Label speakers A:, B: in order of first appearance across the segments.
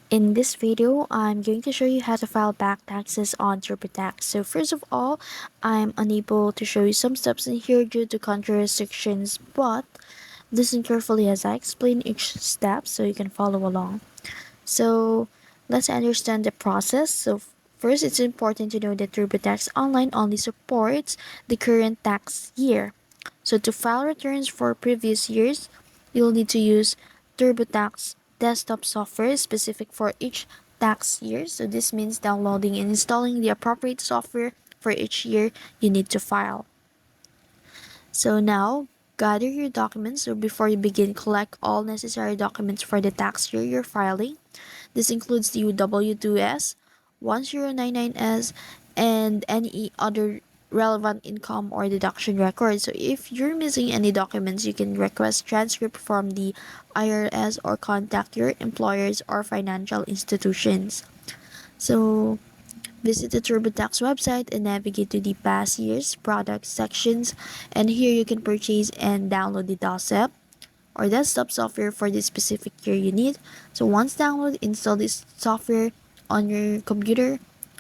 A: In this video, I'm going to show you how to file back taxes on TurboTax. So first of all, I'm unable to show you some steps in here due to country restrictions, but listen carefully as I explain each step so you can follow along. So let's understand the process. So first, it's important to know that TurboTax Online only supports the current tax year. So to file returns for previous years, you'll need to use TurboTax desktop software specific for each tax year. So this means downloading and installing the appropriate software for each year you need to file. So now, gather your documents. So before you begin, collect all necessary documents for the tax year you're filing. This includes the W2S, 1099S, and any other relevant income or deduction records. So if you're missing any documents, you can request transcript from the IRS or contact your employers or financial institutions. So visit the TurboTax website and navigate to the past year's product sections, and here you can purchase and download the DOSEP or desktop software for the specific year you need. So once downloaded, install this software on your computer.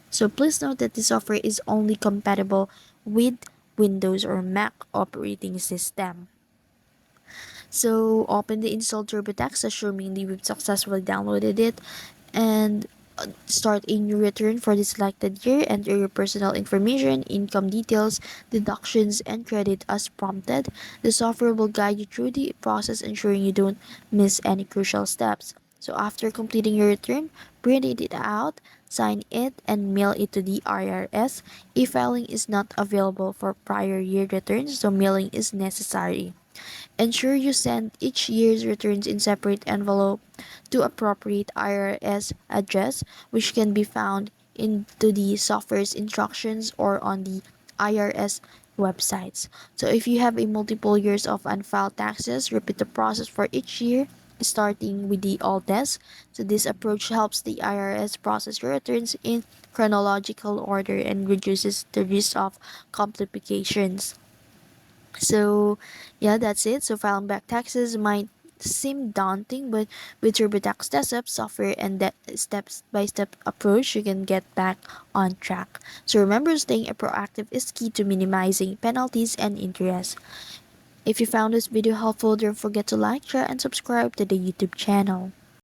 A: So please note that the software is only compatible with Windows or Mac operating system. So open the installed TurboTax, assuming that we've successfully downloaded it, and start a new return for the selected year. Enter your personal information, income details, deductions, and credit as prompted. The software will guide you through the process, ensuring you don't miss any crucial steps. So after completing your return, print it out, sign it, and mail it to the IRS. E-filing is not available for prior year returns, so mailing is necessary. Ensure you send each year's returns in separate envelope to appropriate IRS address, which can be found into the software's instructions or on the IRS websites. So if you have a multiple years of unfiled taxes, repeat the process for each year, starting with the oldest. So this approach helps the IRS process your returns in chronological order and reduces the risk of complications. So, yeah, that's it. So, filing back taxes might seem daunting, but with TurboTax Desktop software and that step-by-step approach, you can get back on track. So, remember, staying proactive is key to minimizing penalties and interest. If you found this video helpful, don't forget to like, share, and subscribe to the YouTube channel.